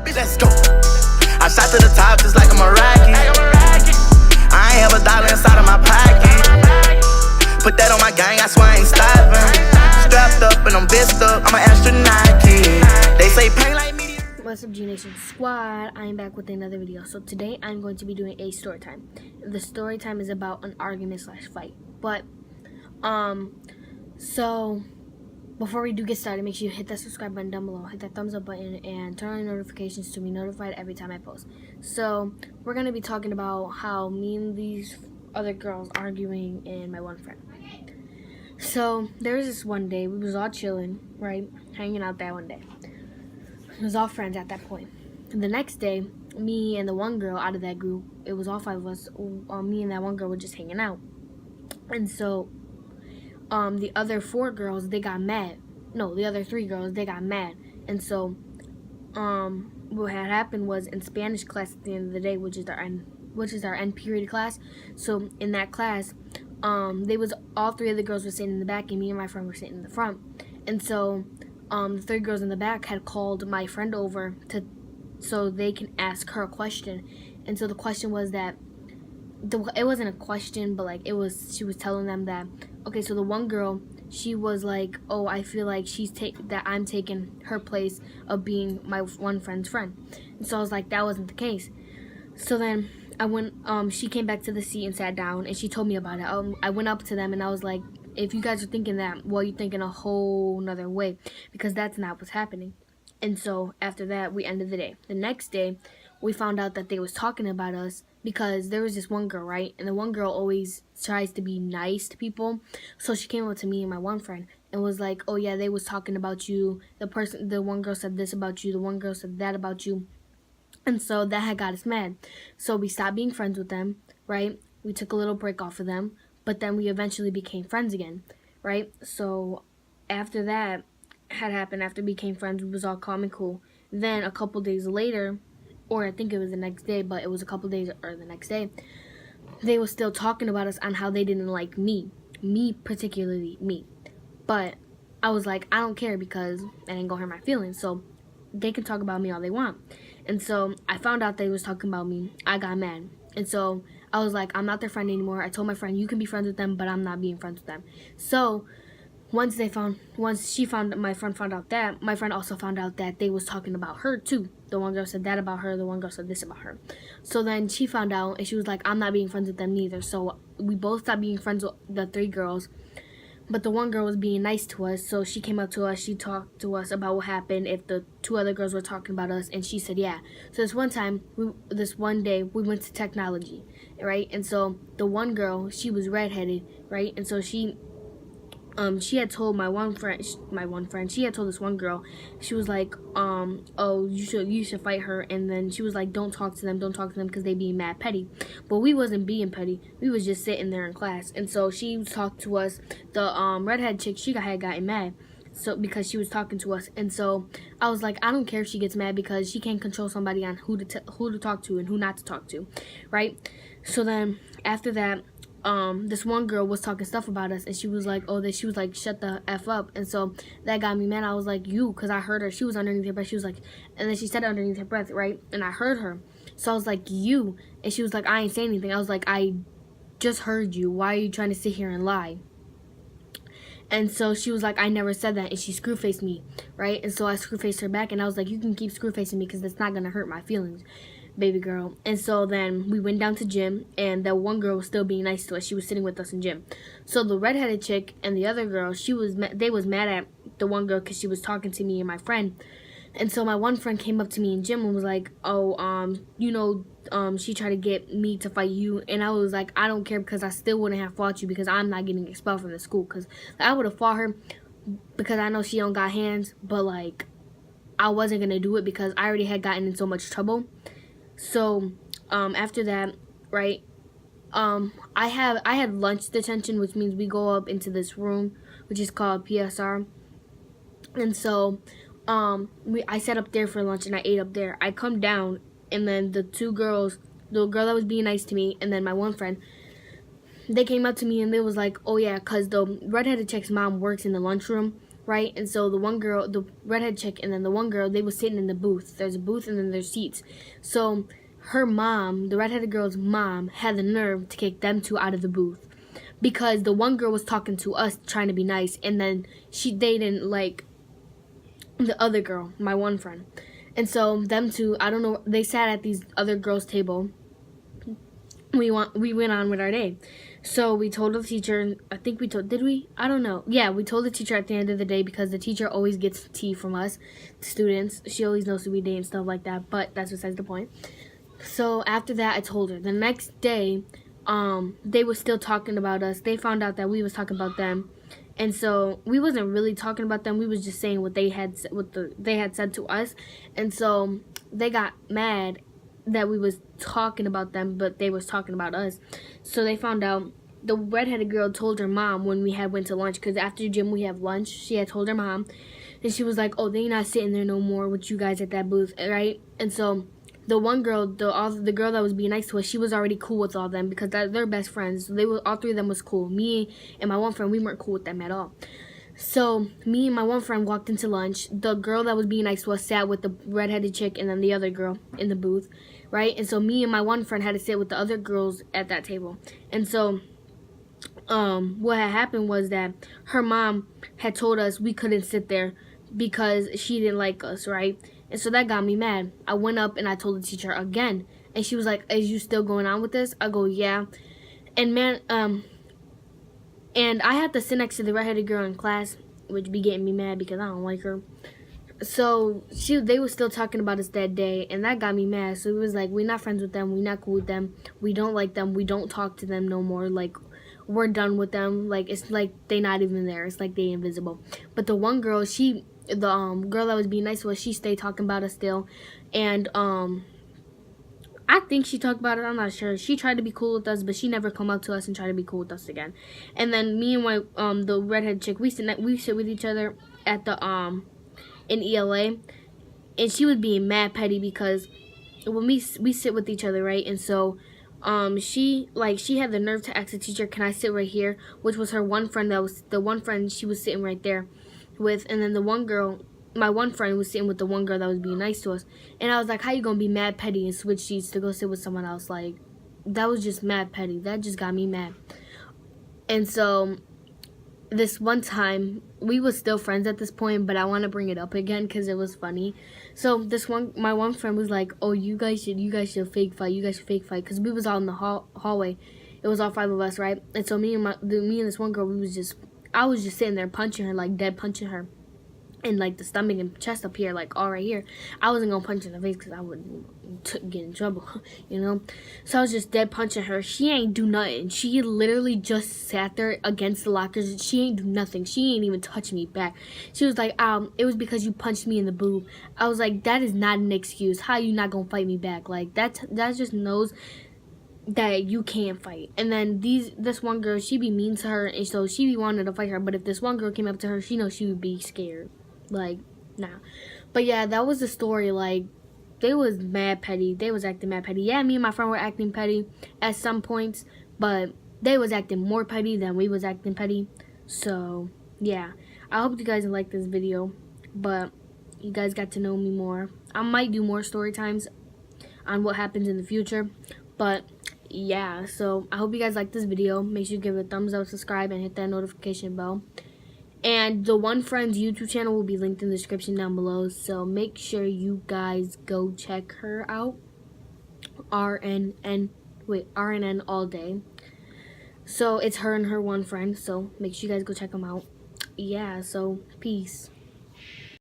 Let's go. I shot to the top just like I'm a Rocky. I ain't have a dollar inside of my pocket. Put that on my gang, I swear I ain't stopping. Strapped up and I'm vest up, I'm an astronaut kid. They say pain like me. What's up, G Nation Squad? I am back with another video. So today I'm going to be doing a story time. The story time is about an argument / fight. But so before we do get started, make sure you hit that subscribe button down below, hit that thumbs up button, and turn on notifications to be notified every time I post. So we're gonna be talking about how me and these other girls arguing and my one friend. So there was this one day we was all chilling, right, hanging out that one day. It was all friends at that point. And the next day, me and the one girl out of that group, it was all 5 of us. Me and that one girl were just hanging out. And so, the other 4 girls, they got mad. No, the other 3 girls, they got mad. And so, what had happened was in Spanish class at the end of the day, which is our end period class. So in that class, they was all 3 of the girls were sitting in the back, and me and my friend were sitting in the front. And so, the 3 girls in the back had called my friend over so they can ask her a question. And so the question was that it wasn't a question, but like she was telling them that, okay, so the one girl, she was like, oh, I feel like that I'm taking her place of being my one friend's friend. And so I was like, that wasn't the case. So then I went, she came back to the seat and sat down, and she told me about it. I went up to them and I was like, if you guys are thinking that, well, you're thinking a whole nother way, because that's not what's happening. And so after that, we ended the day. The next day, we found out that they was talking about us because there was this one girl, right? And the one girl always tries to be nice to people. So she came up to me and my one friend and was like, oh yeah, they was talking about you. The one girl said this about you. The one girl said that about you. And so that had got us mad. So we stopped being friends with them, right? We took a little break off of them. But then we eventually became friends again, right? So after that had happened, after we became friends, we was all calm and cool. Then a couple days later, or I think it was the next day, but it was a couple days or the next day, they were still talking about us on how they didn't like me particularly me. But I was like, I don't care because that ain't gonna hurt my feelings. So they can talk about me all they want. And so I found out they was talking about me. I got mad. And so I was like, I'm not their friend anymore. I told my friend, you can be friends with them, but I'm not being friends with them. So once my friend found out that, my friend also found out that they was talking about her too. The one girl said that about her, the one girl said this about her. So then she found out, and she was like, I'm not being friends with them neither. So we both stopped being friends with the 3 girls. But the one girl was being nice to us, so she came up to us, she talked to us about what happened if the 2 other girls were talking about us, and she said yeah. So this one day, we went to technology, right? And so the one girl, she was redheaded, right? And so she had told my one friend, she had told this one girl, she was like, oh, you should fight her. And then she was like, don't talk to them because they being mad petty. But we wasn't being petty, we was just sitting there in class. And so she talked to us, the redhead chick, she had gotten mad, so because she was talking to us. And so I was like, I don't care if she gets mad because she can't control somebody on who to talk to and who not to talk to, right? So then after that, this one girl was talking stuff about us, and she was like, shut the F up. And so that got me mad. I was like, you, because I heard her. She was underneath her breath. She was like, and then she said it underneath her breath, right? And I heard her. So I was like, you. And she was like, I ain't saying anything. I was like, I just heard you. Why are you trying to sit here and lie? And so she was like, I never said that. And she screw-faced me, right? And so I screw-faced her back, and I was like, you can keep screw-facing me because that's not going to hurt my feelings, baby girl. And so then we went down to gym, and that one girl was still being nice to us. She was sitting with us in gym. So the redheaded chick and the other girl, they was mad at the one girl because she was talking to me and my friend. And so my one friend came up to me in gym and was like, oh, she tried to get me to fight you. And I was like, I don't care because I still wouldn't have fought you because I'm not getting expelled from the school. Because I would have fought her because I know she don't got hands, but like I wasn't going to do it because I already had gotten in so much trouble. So after that, right, I had lunch detention, which means we go up into this room, which is called PSR. And so I sat up there for lunch and I ate up there. I come down, and then the 2 girls, the girl that was being nice to me and then my one friend, they came up to me and they was like, oh yeah, because the redheaded chick's mom works in the lunchroom. right? And so the one girl, the redhead chick, and then the one girl, they were sitting in the booth. There's a booth and then there's seats. So her mom, the redheaded girl's mom, had the nerve to kick them two out of the booth because the one girl was talking to us trying to be nice, and then they didn't like the other girl, my one friend. And so them two, I don't know, they sat at these other girls' table. We went on with our day. So we told the teacher, I think we told, did we? I don't know. Yeah, we told the teacher at the end of the day because the teacher always gets tea from us, the students. She always knows who we date and stuff like that, but that's besides the point. So after that, I told her. The next day, they were still talking about us. They found out that we was talking about them. And so we wasn't really talking about them. We was just saying what they had said to us. And so they got mad that we was talking about them, but they was talking about us. So they found out. The redheaded girl told her mom when we went to lunch, because after gym we have lunch. She had told her mom, and she was like, "Oh, they not sitting there no more with you guys at that booth, right?" And so the one girl, the girl that was being nice to us, she was already cool with all them because they're best friends. So all three of them was cool. Me and my one friend, we weren't cool with them at all. So me and my one friend walked into lunch. The girl that was being nice to us sat with the redheaded chick and then the other girl in the booth, right? And so me and my one friend had to sit with the other girls at that table. And so what had happened was that her mom had told us we couldn't sit there because she didn't like us, right? And so that got me mad. I went up and I told the teacher again, and she was like, "Is you still going on with this?" I go, "Yeah." And man, and I had to sit next to the redheaded girl in class, which be getting me mad because I don't like her. So they were still talking about us that day, and that got me mad. So it was like, we're not friends with them, we're not cool with them, we don't like them, we don't talk to them no more. Like, we're done with them. Like, it's like they not even there. It's like they invisible. But the one girl, the girl that was being nice to us, she stayed talking about us still, and I think she talked about it. I'm not sure. She tried to be cool with us, but she never come up to us and tried to be cool with us again. And then me and my the redhead chick, we sit with each other at the in ELA, and she was being mad petty because when we sit with each other, right? And so she had the nerve to ask the teacher, "Can I sit right here?" Which was her one friend, that was the one friend she was sitting right there with. And then the one girl, my one friend, was sitting with the one girl that was being nice to us. And I was like, "How you gonna be mad petty and switch seats to go sit with someone else?" Like, that was just mad petty. That just got me mad. And so this one time, we was still friends at this point, but I want to bring it up again because it was funny. So my one friend was like, "Oh, you guys should fake fight. You guys should fake fight," because we was all in the hallway. It was all five of us, right? And so me and this one girl, I was just sitting there punching her, like dead punching her, in like the stomach and chest up here, like all right here. I wasn't gonna punch her in the face because I would get in trouble, you know. So I was just dead punching her. She ain't do nothing. She literally just sat there against the lockers. She ain't do nothing. She ain't even touch me back. She was like, "It was because you punched me in the boob." I was like, "That is not an excuse. How you not gonna fight me back? Like that just knows that you can't fight." And then this one girl, she be mean to her, and so she be wanting to fight her. But if this one girl came up to her, she knows she would be scared. Like, nah. But yeah, that was the story. Like, they was mad petty. They was acting mad petty. Yeah, me and my friend were acting petty at some points, but they was acting more petty than we was acting petty. So yeah, I hope you guys liked this video, but you guys got to know me more. I might do more story times on what happens in the future, but yeah, so I hope you guys liked this video. Make sure you give it a thumbs up, subscribe, and hit that notification bell. And the one friend's YouTube channel will be linked in the description down below, so make sure you guys go check her out. RNN all day. So it's her and her one friend, so make sure you guys go check them out. Yeah, so peace.